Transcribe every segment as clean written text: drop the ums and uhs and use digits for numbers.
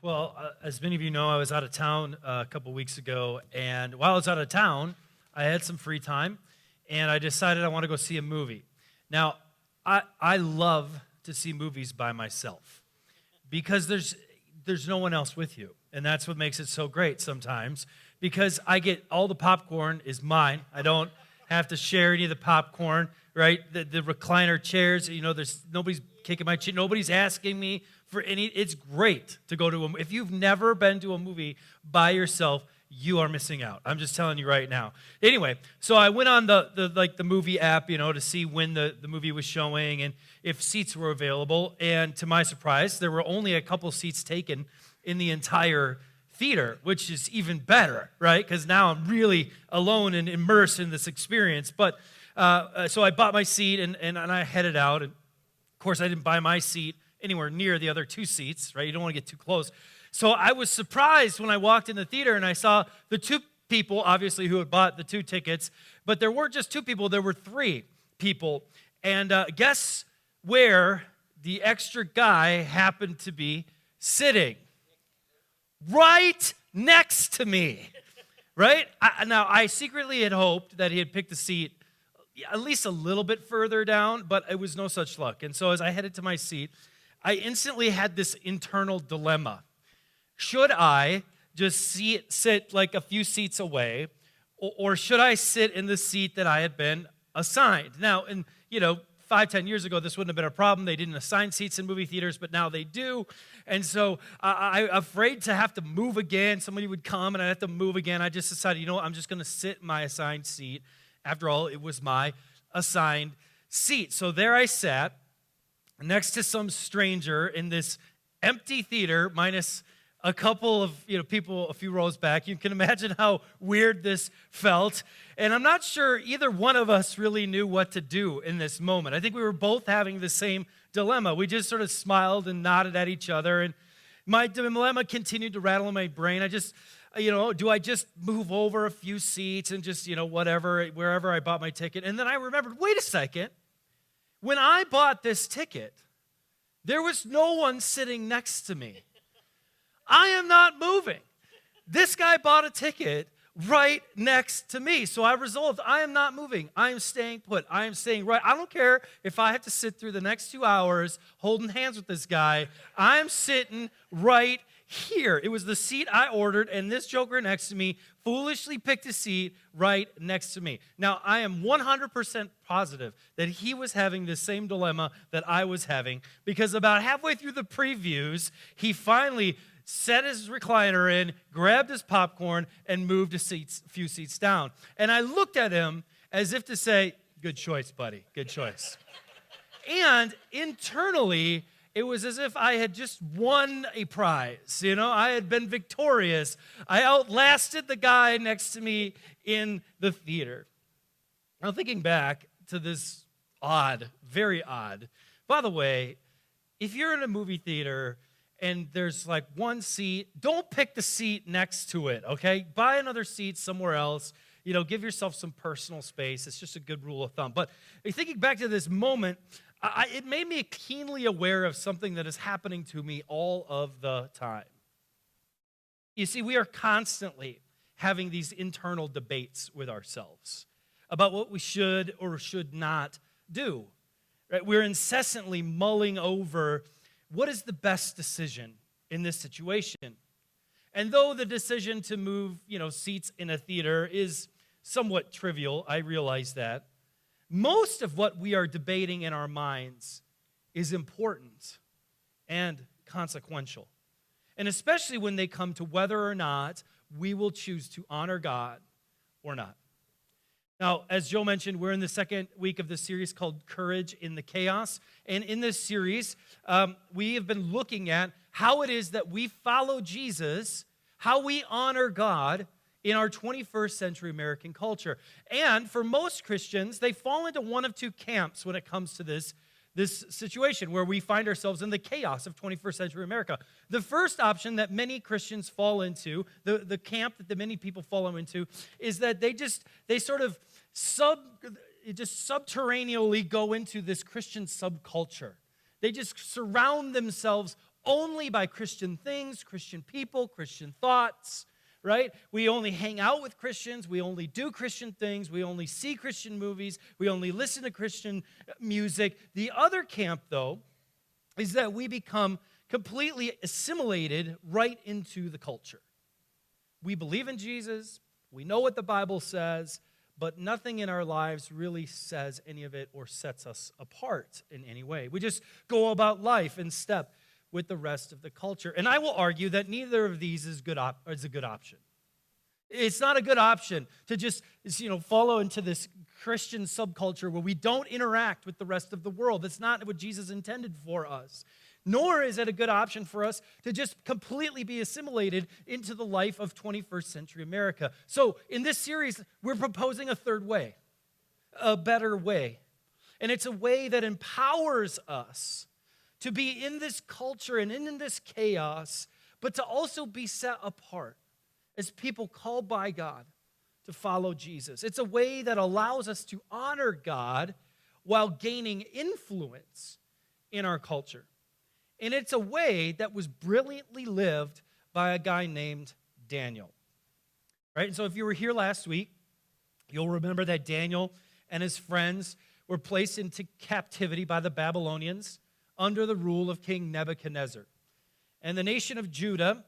Well, as many of you know, I was out of town a couple weeks ago, and while I was out of town, I had some free time, and I decided I want to go see a movie. Now, I love to see movies by myself because there's no one else with you, and that's what makes it so great sometimes. Because I get all the popcorn is mine. I don't have to share any of the popcorn, right? The recliner chairs, there's nobody's kicking my chin, nobody's asking me for any. It's great to go to if you've never been to a movie by yourself, you are missing out. I'm just telling you right now. Anyway, so I went on the movie app, to see when the movie was showing and if seats were available. And to my surprise, there were only a couple seats taken in the entire theater, which is even better, right? Because now I'm really alone and immersed in this experience. But so I bought my seat and I headed out. And of course, I didn't buy my seat anywhere near the other two seats, right? You don't want to get too close. So I was surprised when I walked in the theater and I saw the two people, obviously, who had bought the two tickets. But there weren't just two people, there were three people. And guess where the extra guy happened to be sitting? Right next to me, right? Now, I secretly had hoped that he had picked a seat at least a little bit further down, but it was no such luck. And so as I headed to my seat, I instantly had this internal dilemma. Should I just sit like a few seats away, or should I sit in the seat that I had been assigned? Now, 5-10 years ago, this wouldn't have been a problem. They didn't assign seats in movie theaters, but now they do. And so I'm afraid to have to move again. Somebody would come and I'd have to move again. I just decided, I'm just going to sit in my assigned seat. After all, it was my assigned seat. So there I sat next to some stranger in this empty theater, minus a couple of people a few rows back. You can imagine how weird this felt. And I'm not sure either one of us really knew what to do in this moment. I think we were both having the same dilemma. We just sort of smiled and nodded at each other. And my dilemma continued to rattle in my brain. I just, do I just move over a few seats and just, wherever I bought my ticket? And then I remembered, wait a second. When I bought this ticket, there was no one sitting next to me. I am not moving. This guy bought a ticket right next to me. So I resolved, I am not moving. I am staying put. I am staying right. I don't care if I have to sit through the next 2 hours holding hands with this guy. I'm sitting right here. It was the seat I ordered, and this joker next to me foolishly picked a seat right next to me. Now, I am 100% positive that he was having the same dilemma that I was having, because about halfway through the previews, he finally set his recliner in, grabbed his popcorn, and moved a few seats down. And I looked at him as if to say, good choice, buddy, good choice. And internally, it was as if I had just won a prize. I had been victorious. I outlasted the guy next to me in the theater. Now, thinking back to this very odd. By the way, if you're in a movie theater and there's like one seat, don't pick the seat next to it, okay? Buy another seat somewhere else. Give yourself some personal space. It's just a good rule of thumb. But thinking back to this moment, it made me keenly aware of something that is happening to me all of the time. You see, we are constantly having these internal debates with ourselves about what we should or should not do. Right? We're incessantly mulling over what is the best decision in this situation. And though the decision to move, seats in a theater is somewhat trivial, I realize that, most of what we are debating in our minds is important and consequential. And especially when they come to whether or not we will choose to honor God or not. Now, as Joe mentioned, we're in the second week of the series called Courage in the Chaos. And in this series, we have been looking at how it is that we follow Jesus, how we honor God in our 21st century American culture. And for most Christians, they fall into one of two camps when it comes to this situation where we find ourselves in the chaos of 21st century America. The first option that many Christians fall into, the camp that many people fall into, is that they sort of subterraneously go into this Christian subculture. They just surround themselves only by Christian things, Christian people, Christian thoughts, right? We only hang out with Christians. We only do Christian things. We only see Christian movies. We only listen to Christian music. The other camp, though, is that we become completely assimilated right into the culture. We believe in Jesus. We know what the Bible says, but nothing in our lives really says any of it or sets us apart in any way. We just go about life in step with the rest of the culture. And I will argue that neither of these is a good option. It's not a good option to just follow into this Christian subculture where we don't interact with the rest of the world. That's not what Jesus intended for us. Nor is it a good option for us to just completely be assimilated into the life of 21st century America. So in this series, we're proposing a third way, a better way. And it's a way that empowers us to be in this culture and in this chaos, but to also be set apart as people called by God to follow Jesus. It's a way that allows us to honor God while gaining influence in our culture. And it's a way that was brilliantly lived by a guy named Daniel. Right? And so if you were here last week, you'll remember that Daniel and his friends were placed into captivity by the Babylonians under the rule of King Nebuchadnezzar. And the nation of Judah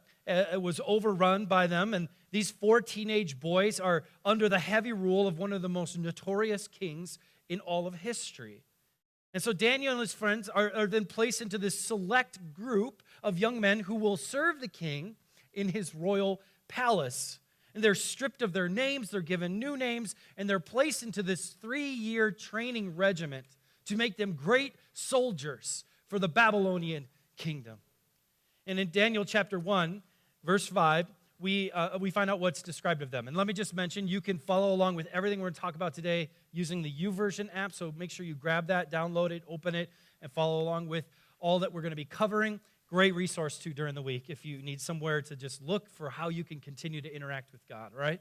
was overrun by them, and these 4 teenage boys are under the heavy rule of one of the most notorious kings in all of history. And so Daniel and his friends are then placed into this select group of young men who will serve the king in his royal palace. And they're stripped of their names, they're given new names, and they're placed into this 3-year training regiment to make them great soldiers for the Babylonian kingdom. And in Daniel chapter 1, verse 5, we find out what's described of them. And let me just mention, you can follow along with everything we're going to talk about today using the YouVersion app, so make sure you grab that, download it, open it, and follow along with all that we're going to be covering. Great resource, too, during the week if you need somewhere to just look for how you can continue to interact with God, right?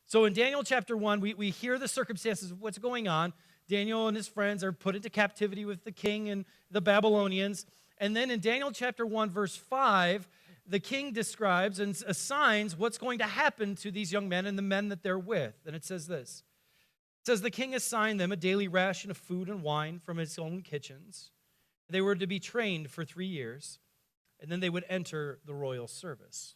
So in Daniel chapter 1, we hear the circumstances of what's going on. Daniel and his friends are put into captivity with the king and the Babylonians. And then in Daniel chapter 1, verse 5, the king describes and assigns what's going to happen to these young men and the men that they're with. And it says this. It says, the king assigned them a daily ration of food and wine from his own kitchens. They were to be trained for 3 years, and then they would enter the royal service.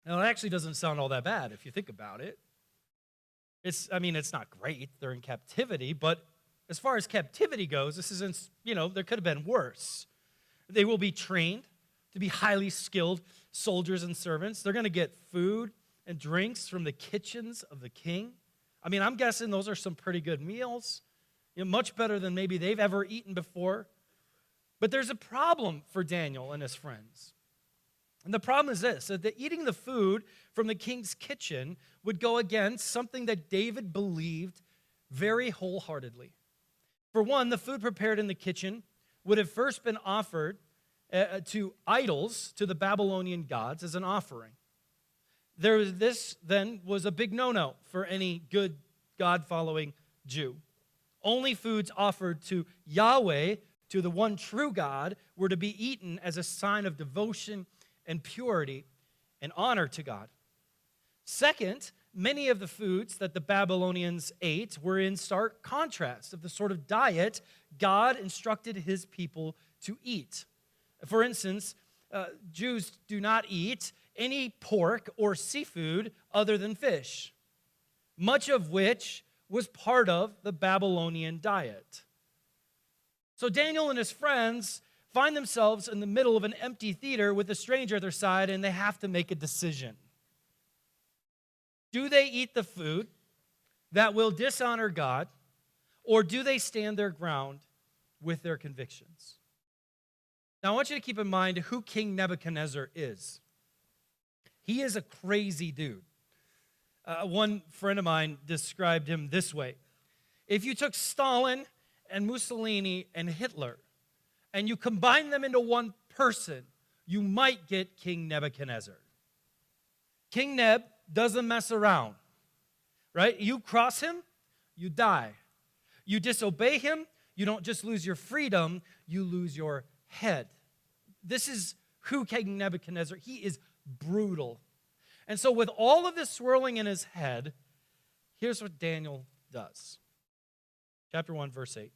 Now, it actually doesn't sound all that bad if you think about it. It's not great. They're in captivity, but as far as captivity goes, this isn't, there could have been worse. They will be trained to be highly skilled soldiers and servants. They're going to get food and drinks from the kitchens of the king. I'm guessing those are some pretty good meals, much better than maybe they've ever eaten before. But there's a problem for Daniel and his friends. And the problem is this, that eating the food from the king's kitchen would go against something that David believed very wholeheartedly. For one, the food prepared in the kitchen would have first been offered to idols, to the Babylonian gods, as an offering. This then was a big no-no for any good God-following Jew. Only foods offered to Yahweh, to the one true God, were to be eaten as a sign of devotion and purity and honor to God. Second, many of the foods that the Babylonians ate were in stark contrast of the sort of diet God instructed his people to eat. For instance, Jews do not eat any pork or seafood other than fish, much of which was part of the Babylonian diet. So Daniel and his friends find themselves in the middle of an empty theater with a stranger at their side, and they have to make a decision. Do they eat the food that will dishonor God, or do they stand their ground with their convictions? Now, I want you to keep in mind who King Nebuchadnezzar is. He is a crazy dude. One friend of mine described him this way. If you took Stalin and Mussolini and Hitler and you combine them into one person, you might get King Nebuchadnezzar. King Neb doesn't mess around, right? You cross him, you die. You disobey him, you don't just lose your freedom, you lose your head. This is who King Nebuchadnezzar, he is brutal. And so with all of this swirling in his head, here's what Daniel does. Chapter 1, verse 8.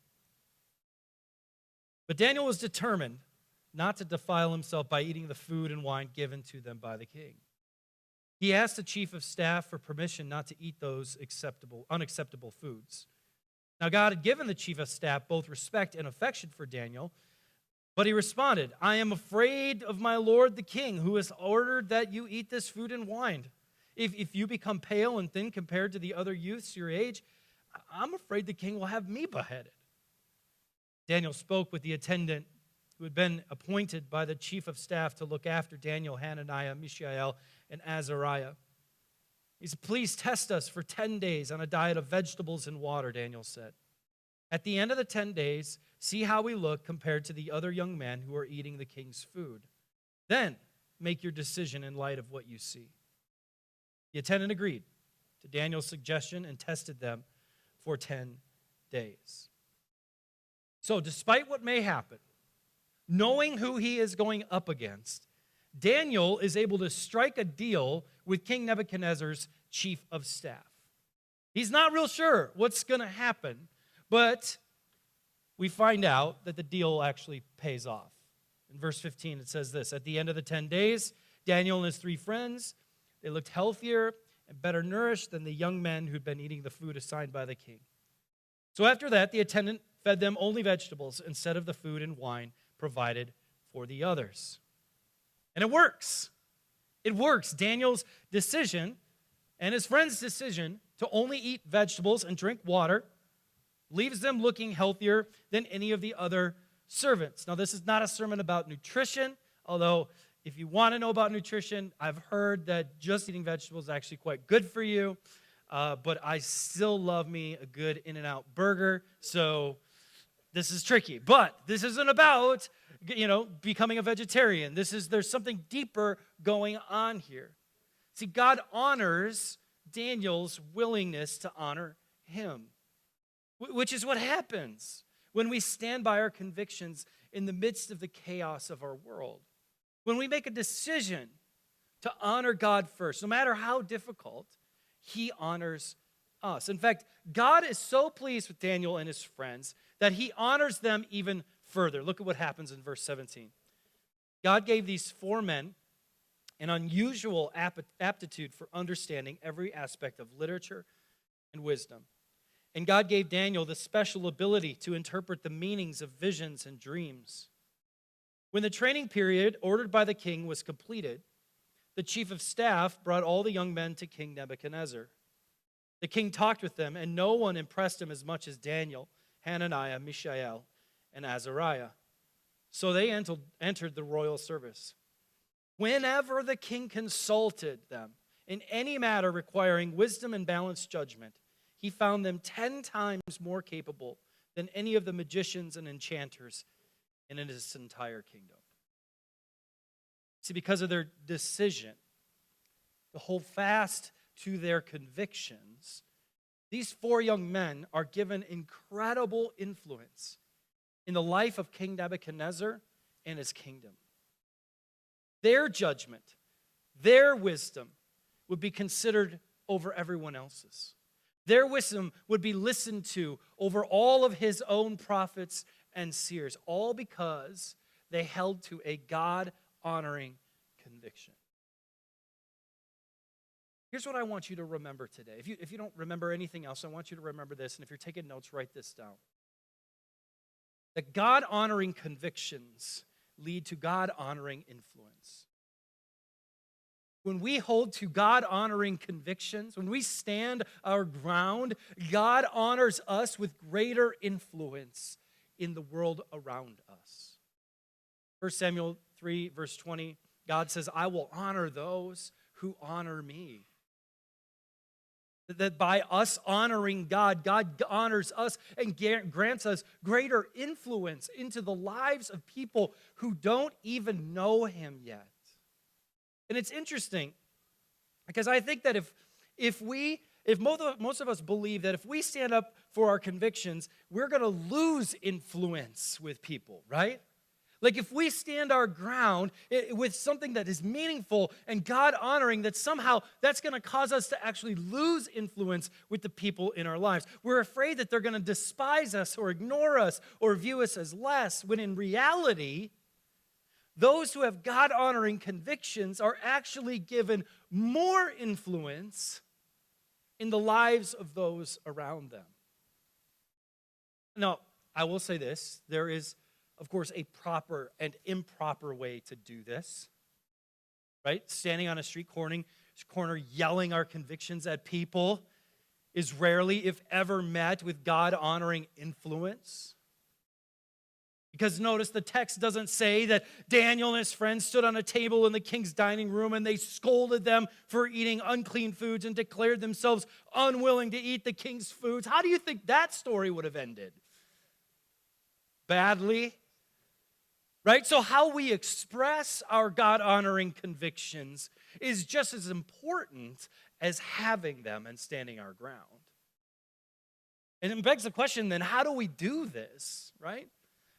But Daniel was determined not to defile himself by eating the food and wine given to them by the king. He asked the chief of staff for permission not to eat those unacceptable foods. Now God had given the chief of staff both respect and affection for Daniel, but he responded, I am afraid of my lord the king, who has ordered that you eat this food and wine. If you become pale and thin compared to the other youths your age, I'm afraid the king will have me beheaded. Daniel spoke with the attendant who had been appointed by the chief of staff to look after Daniel, Hananiah, Mishael, and Azariah. He said, please test us for 10 days on a diet of vegetables and water, Daniel said. At the end of the 10 days, see how we look compared to the other young men who are eating the king's food. Then make your decision in light of what you see. The attendant agreed to Daniel's suggestion and tested them for 10 days. So despite what may happen, knowing who he is going up against, Daniel is able to strike a deal with King Nebuchadnezzar's chief of staff. He's not real sure what's going to happen, but we find out that the deal actually pays off. In verse 15, it says this, at the end of the 10 days, Daniel and his 3 friends, they looked healthier and better nourished than the young men who'd been eating the food assigned by the king. So after that, the attendant fed them only vegetables instead of the food and wine provided for the others. And it works. It works. Daniel's decision and his friend's decision to only eat vegetables and drink water leaves them looking healthier than any of the other servants. Now, this is not a sermon about nutrition, although if you want to know about nutrition, I've heard that just eating vegetables is actually quite good for you, but I still love me a good In-N-Out burger, so this is tricky. But this isn't about, becoming a vegetarian. There's something deeper going on here. See, God honors Daniel's willingness to honor him, which is what happens when we stand by our convictions in the midst of the chaos of our world. When we make a decision to honor God first, no matter how difficult, he honors us. In fact, God is so pleased with Daniel and his friends that he honors them even further. Look at what happens in verse 17. God gave these 4 men an unusual aptitude for understanding every aspect of literature and wisdom. And God gave Daniel the special ability to interpret the meanings of visions and dreams. When the training period ordered by the king was completed, the chief of staff brought all the young men to King Nebuchadnezzar. The king talked with them, and no one impressed him as much as Daniel, Hananiah, Mishael, and Azariah. So they entered the royal service. Whenever the king consulted them in any matter requiring wisdom and balanced judgment, he found them 10 times more capable than any of the magicians and enchanters in his entire kingdom. See, because of their decision to hold fast to their convictions, these 4 young men are given incredible influence in the life of King Nebuchadnezzar and his kingdom. Their judgment, their wisdom would be considered over everyone else's. Their wisdom would be listened to over all of his own prophets and seers, all because they held to a God-honoring conviction. Here's what I want you to remember today. If you don't remember anything else, I want you to remember this, and if you're taking notes, write this down. That God-honoring convictions lead to God-honoring influence. When we hold to God-honoring convictions, when we stand our ground, God honors us with greater influence in the world around us. 1 Samuel 3, verse 20, God says, I will honor those who honor me. That by us honoring God, God honors us and grants us greater influence into the lives of people who don't even know him yet. And it's interesting because I think that if most of us believe that if we stand up for our convictions, we're going to lose influence with people, right? Like if we stand our ground with something that is meaningful and God-honoring, that somehow that's going to cause us to actually lose influence with the people in our lives. We're afraid that they're going to despise us or ignore us or view us as less, when in reality, those who have God-honoring convictions are actually given more influence in the lives of those around them. Now, I will say this, there is, of course, a proper and improper way to do this, right? Standing on a street corner yelling our convictions at people is rarely, if ever, met with God-honoring influence. Because notice the text doesn't say that Daniel and his friends stood on a table in the king's dining room and they scolded them for eating unclean foods and declared themselves unwilling to eat the king's foods. How do you think that story would have ended? Badly? Right? So how we express our God-honoring convictions is just as important as having them and standing our ground. And it begs the question then, how do we do this, right?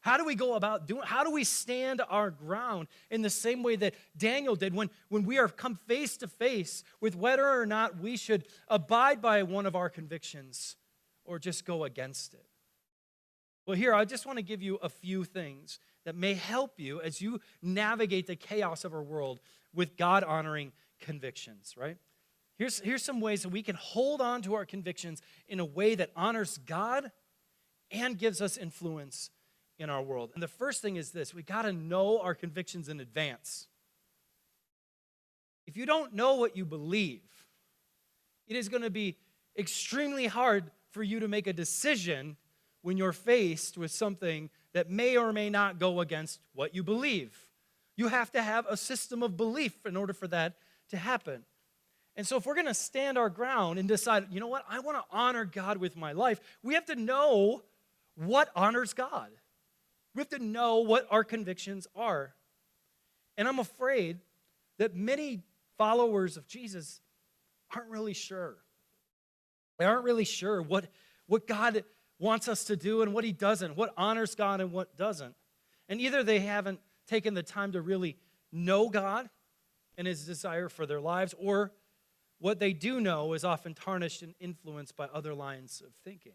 How do we go about doing, how do we stand our ground in the same way that Daniel did when we are come face to face with whether or not we should abide by one of our convictions or just go against it? Well, here, I just want to give you a few things that may help you as you navigate the chaos of our world with God-honoring convictions, right? Here's some ways that we can hold on to our convictions in a way that honors God and gives us influence in our world. And the first thing is this: we got to know our convictions in advance. If you don't know what you believe, it is going to be extremely hard for you to make a decision when you're faced with something that may or may not go against what you believe. You have to have a system of belief in order for that to happen. And so if we're going to stand our ground and decide, you know what, I want to honor God with my life, we have to know what honors God. We have to know what our convictions are. And I'm afraid that many followers of Jesus aren't really sure. They aren't really sure what God wants us to do and what he doesn't, what honors God and what doesn't. And either they haven't taken the time to really know God and his desire for their lives, or what they do know is often tarnished and influenced by other lines of thinking.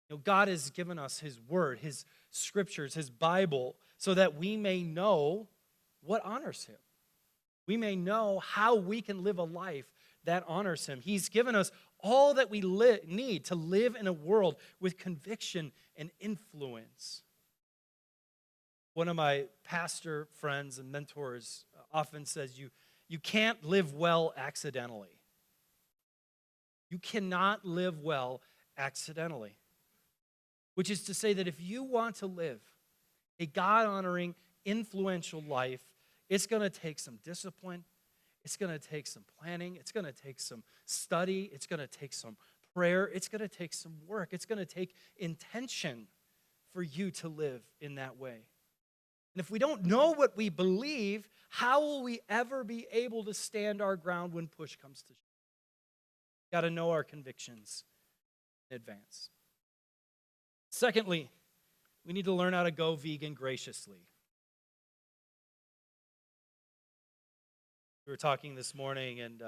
You know, God has given us his word, his scriptures, his Bible, so that we may know what honors him. We may know how we can live a life that honors him. He's given us all that we need to live in a world with conviction and influence. One of my pastor friends and mentors often says, you can't live well accidentally. You cannot live well accidentally. Which is to say that if you want to live a God-honoring, influential life, it's going to take some discipline. It's going to take some planning. It's going to take some study. It's going to take some prayer. It's going to take some work. It's going to take intention for you to live in that way. And if we don't know what we believe, how will we ever be able to stand our ground when push comes to shove? Got to know our convictions in advance. Secondly, we need to learn how to go vegan graciously. We were talking this morning, and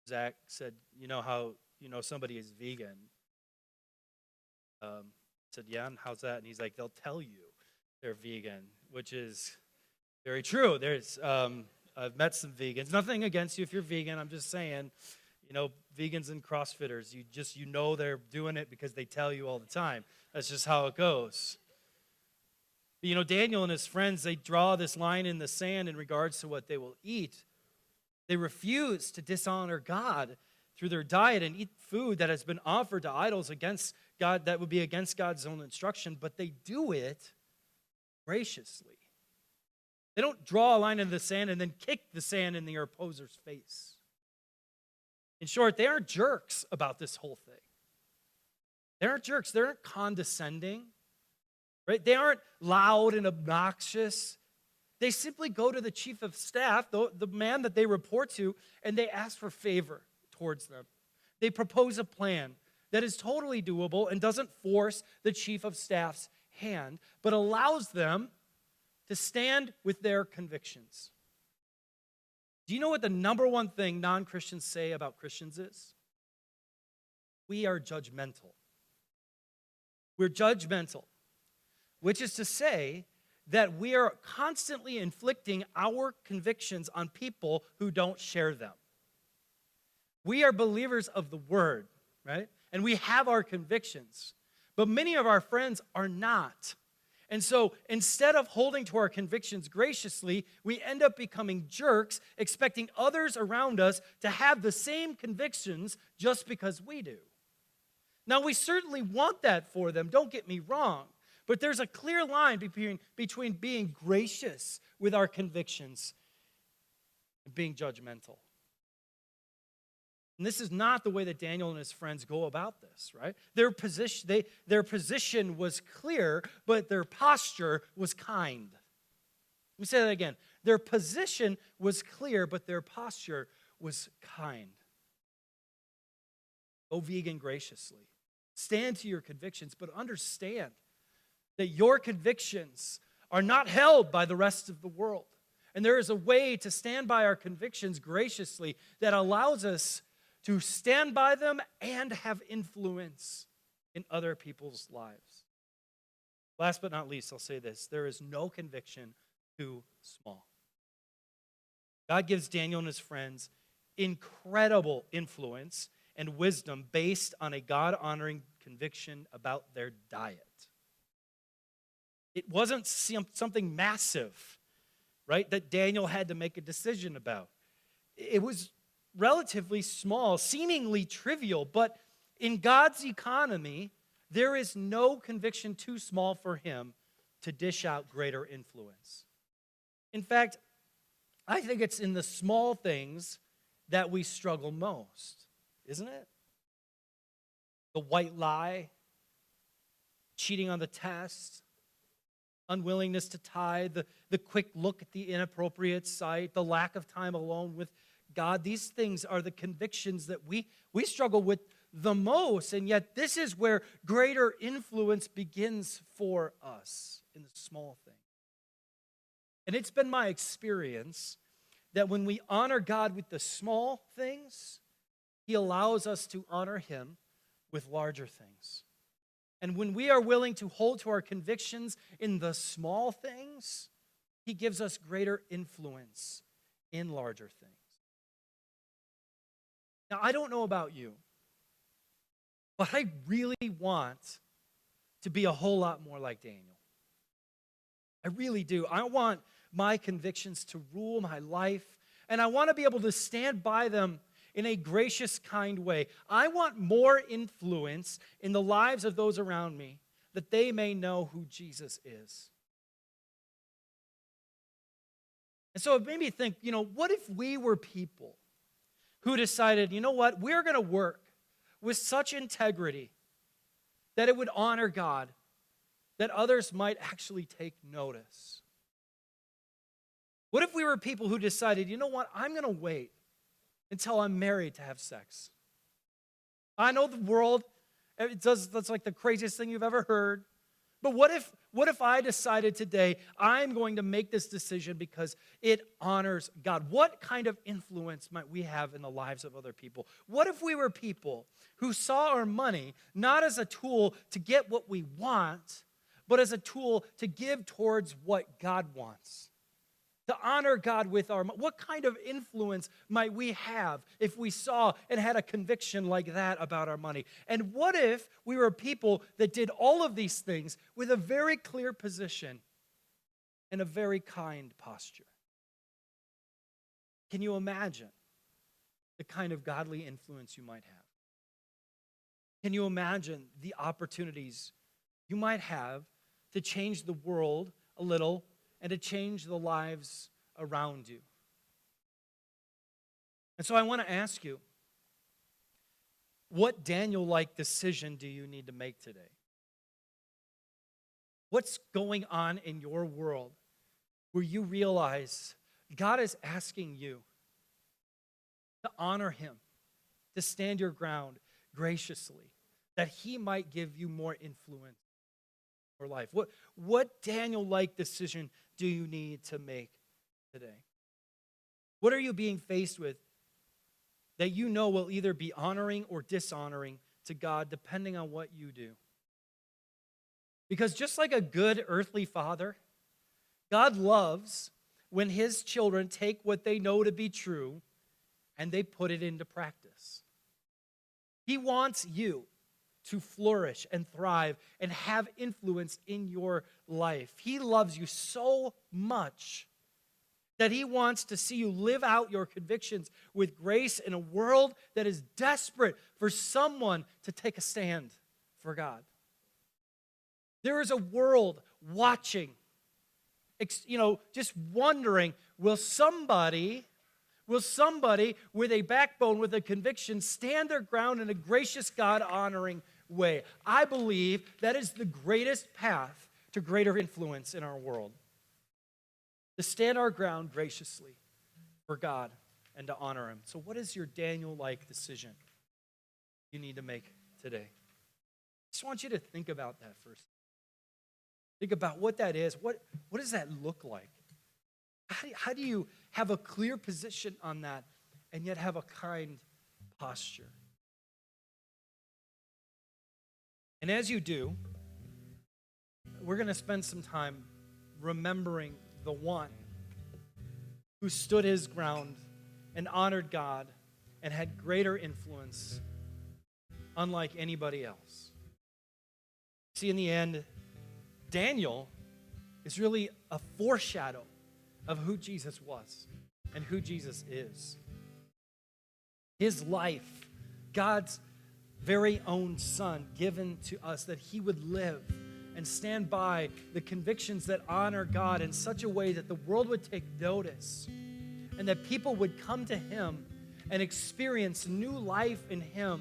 Zach said, you know how you know somebody is vegan? I said, yeah, and how's that? And he's like, they'll tell you they're vegan, which is very true. I've met some vegans. Nothing against you if you're vegan. I'm just saying, you know, vegans and CrossFitters, you know they're doing it because they tell you all the time. That's just how it goes. But, you know, Daniel and his friends, they draw this line in the sand in regards to what they will eat. They refuse to dishonor God through their diet and eat food that has been offered to idols against God, that would be against God's own instruction, but they do it graciously. They don't draw a line in the sand and then kick the sand in their opposer's face. In short, they aren't jerks about this whole thing. They aren't jerks. They aren't condescending. Right? They aren't loud and obnoxious. They simply go to the chief of staff, the man that they report to, and they ask for favor towards them. They propose a plan that is totally doable and doesn't force the chief of staff's hand, but allows them to stand with their convictions. Do you know what the number one thing non-Christians say about Christians is? We are judgmental. We're judgmental, which is to say that we are constantly inflicting our convictions on people who don't share them. We are believers of the word, right? And we have our convictions, but many of our friends are not. And so instead of holding to our convictions graciously, we end up becoming jerks, expecting others around us to have the same convictions just because we do. Now, we certainly want that for them, don't get me wrong, but there's a clear line between being gracious with our convictions and being judgmental. And this is not the way that Daniel and his friends go about this, right? Their position was clear, but their posture was kind. Let me say that again. Their position was clear, but their posture was kind. Go vegan graciously. Stand to your convictions, but understand that your convictions are not held by the rest of the world. And there is a way to stand by our convictions graciously that allows us to stand by them and have influence in other people's lives. Last but not least, I'll say this. There is no conviction too small. God gives Daniel and his friends incredible influence and wisdom based on a God-honoring conviction about their diet. It wasn't something massive, right, that Daniel had to make a decision about. It was relatively small, seemingly trivial, but in God's economy, there is no conviction too small for him to dish out greater influence. In fact, I think it's in the small things that we struggle most, isn't it? The white lie, cheating on the test, unwillingness to tithe, the quick look at the inappropriate site, the lack of time alone with God. These things are the convictions that we struggle with the most, and yet this is where greater influence begins for us in the small things. And it's been my experience that when we honor God with the small things, he allows us to honor him with larger things. And when we are willing to hold to our convictions in the small things, he gives us greater influence in larger things. Now, I don't know about you, but I really want to be a whole lot more like Daniel. I really do. I want my convictions to rule my life, and I want to be able to stand by them in a gracious, kind way. I want more influence in the lives of those around me that they may know who Jesus is. And so it made me think, what if we were people who decided, you know what, we're going to work with such integrity that it would honor God, that others might actually take notice? What if we were people who decided, you know what, I'm going to wait until I'm married to have sex? I know the world, that's like the craziest thing you've ever heard. But what if I decided today I'm going to make this decision because it honors God? What kind of influence might we have in the lives of other people? What if we were people who saw our money not as a tool to get what we want, but as a tool to give towards what God wants? To honor God with our money. What kind of influence might we have if we saw and had a conviction like that about our money? And what if we were people that did all of these things with a very clear position and a very kind posture? Can you imagine the kind of godly influence you might have? Can you imagine the opportunities you might have to change the world a little and to change the lives around you? And so I want to ask you, what Daniel-like decision do you need to make today? What's going on in your world where you realize God is asking you to honor him, to stand your ground graciously, that he might give you more influence or life? What Daniel-like decision do you need to make today? What are you being faced with that you know will either be honoring or dishonoring to God depending on what you do? Because just like a good earthly father, God loves when his children take what they know to be true and they put it into practice. He wants you to flourish and thrive and have influence in your life. He loves you so much that he wants to see you live out your convictions with grace in a world that is desperate for someone to take a stand for God. There is a world watching, just wondering, will somebody with a backbone, with a conviction, stand their ground in a gracious, God-honoring way? I believe that is the greatest path to greater influence in our world. To stand our ground graciously for God and to honor him. So what is your Daniel-like decision you need to make today? I just want you to think about that first. Think about what that is. What does that look like? How do you have a clear position on that and yet have a kind posture? And as you do, we're going to spend some time remembering the one who stood his ground and honored God and had greater influence unlike anybody else. See, in the end, Daniel is really a foreshadow of who Jesus was and who Jesus is. His life, God's very own Son, given to us that he would live and stand by the convictions that honor God in such a way that the world would take notice and that people would come to him and experience new life in him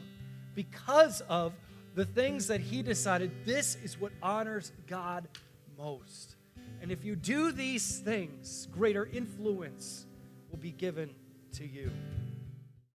because of the things that he decided this is what honors God most. And if you do these things, greater influence will be given to you.